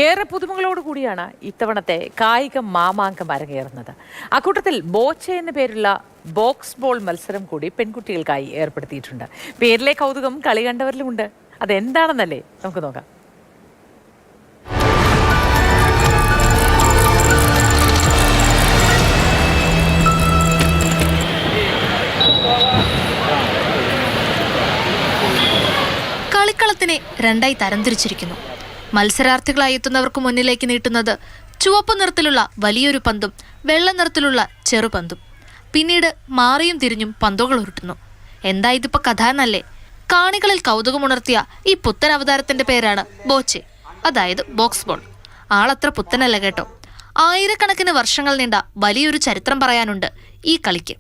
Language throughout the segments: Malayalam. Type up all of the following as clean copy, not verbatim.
ഏറെ പുതുമകളോടുകൂടിയാണ് ഇത്തവണത്തെ കായിക മാമാങ്കം അരങ്ങേറുന്നത്. അക്കൂട്ടത്തിൽ ബോച്ച എന്ന പേരുള്ള ബോക്സ് ബോൾ മത്സരം കൂടി പെൺകുട്ടികൾക്കായി ഏർപ്പെടുത്തിയിട്ടുണ്ട്. പേരിലെ കൗതുകം കളി കണ്ടവരിലുമുണ്ട്. അതെന്താണെന്നല്ലേ നമുക്ക് നോക്കാം. കളിക്കളത്തിനെ രണ്ടായി തരംതിരിച്ചിരിക്കുന്നു. മത്സരാർത്ഥികളായി എത്തുന്നവർക്ക് മുന്നിലേക്ക് നീട്ടുന്നത് ചുവപ്പ് നിറത്തിലുള്ള വലിയൊരു പന്തും വെള്ള നിറത്തിലുള്ള ചെറുപന്തും. പിന്നീട് മാറിയും തിരിഞ്ഞും പന്തുകൾ ഉരുട്ടുന്നു. എന്താ ഇതിപ്പോ കഥ എന്നല്ലേ? കാണികളിൽ കൗതുകമുണർത്തിയ ഈ പുത്തൻ അവതാരത്തിന്റെ പേരാണ് ബോച്ചെ, അതായത് ബോക്സ് ബോൾ. ആളത്ര പുത്തനല്ല കേട്ടോ. ആയിരക്കണക്കിന് വർഷങ്ങൾ നീണ്ട വലിയൊരു ചരിത്രം പറയാനുണ്ട് ഈ കളിക്ക്.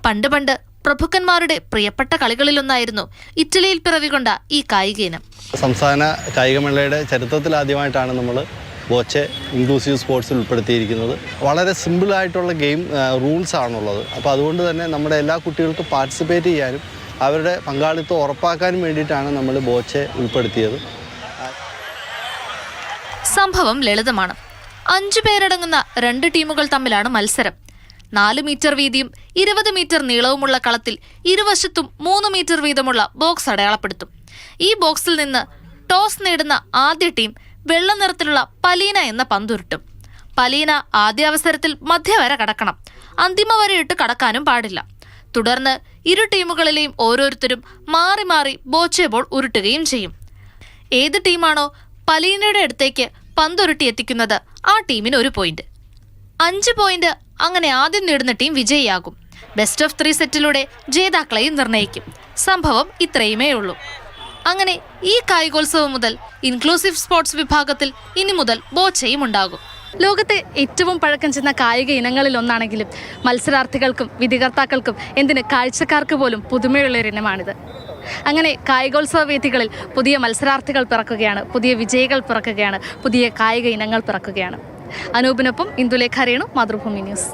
പണ്ട് പ്രഭുക്കന്മാരുടെ പ്രിയപ്പെട്ട കളികളിലൊന്നായിരുന്നു ഇറ്റലിയിൽ പിറവികൊണ്ട ഈ കായിക ഇനം. സംസ്ഥാന കായികമേളയുടെ ചരിത്രത്തിൽ ആദ്യമായിട്ടാണ് നമ്മൾ ബോച്ചെ ഇൻക്ലൂസീവ് സ്പോർട്സിൽ ഉൾപ്പെടുത്തിയിരിക്കുന്നത്. വളരെ സിമ്പിളായിട്ടുള്ള ഗെയിം റൂൾസ് ആണുള്ളത്. അപ്പോൾ അതുകൊണ്ട് തന്നെ നമ്മുടെ എല്ലാ കുട്ടികൾക്കും പാർട്ടിസിപ്പേറ്റ് ചെയ്യാനും അവരുടെ പങ്കാളിത്തം ഉറപ്പാക്കാനും വേണ്ടിയിട്ടാണ് നമ്മൾ ബോച്ചെ ഉൾപ്പെടുത്തിയത്. സംഭവം ലളിതമാണ്. 5 പേരടങ്ങുന്ന 2 ടീമുകൾ തമ്മിലാണ് മത്സരം. 4 മീറ്റർ വീതിയും 20 മീറ്റർ നീളവുമുള്ള കളത്തിൽ ഇരുവശത്തും 3 മീറ്റർ വീതമുള്ള ബോക്സ് അടയാളപ്പെടുത്തും. ഈ ബോക്സിൽ നിന്ന് ടോസ് നേടുന്ന ആദ്യ ടീം വെള്ള നിറത്തിലുള്ള പലീന എന്ന പന്തുരുട്ടും. പലീന ആദ്യ അവസരത്തിൽ മധ്യവര കടക്കണം. അന്തിമ വരയിട്ട് കടക്കാനും പാടില്ല. തുടർന്ന് ഇരു ടീമുകളിലെയും ഓരോരുത്തരും മാറി മാറി ബോച്ചെ ബോൾ ഉരുട്ടുകയും ചെയ്യും. ഏത് ടീമാണോ പലീനയുടെ അടുത്തേക്ക് പന്തുരുട്ടി എത്തിക്കുന്നത് ആ ടീമിന് 1 പോയിന്റ്. 5 പോയിന്റ് അങ്ങനെ ആദ്യം നേടുന്ന ടീം വിജയിയാകും. ബെസ്റ്റ് ഓഫ് 3 സെറ്റിലൂടെ ജേതാക്കളെയും നിർണ്ണയിക്കും. സംഭവം ഇത്രയുമേ ഉള്ളൂ. അങ്ങനെ ഈ കായികോത്സവം മുതൽ ഇൻക്ലൂസീവ് സ്പോർട്സ് വിഭാഗത്തിൽ ഇനി മുതൽ ബോച്ചയും ഉണ്ടാകും. ലോകത്തെ ഏറ്റവും പഴക്കം ചെന്ന കായിക ഇനങ്ങളിൽ ഒന്നാണെങ്കിലും മത്സരാർത്ഥികൾക്കും വിധികർത്താക്കൾക്കും എന്തിന് കാഴ്ചക്കാർക്ക് പോലും പുതുമയുള്ളൊരിനമാണിത്. അങ്ങനെ കായികോത്സവ വേദികളിൽ പുതിയ മത്സരാർത്ഥികൾ പിറക്കുകയാണ്, പുതിയ വിജയികൾ പിറക്കുകയാണ്, പുതിയ കായിക ഇനങ്ങൾ പിറക്കുകയാണ്. അനൂപിനൊപ്പം ഇന്ദുലേഖ രേണു, മാതൃഭൂമി ന്യൂസ്.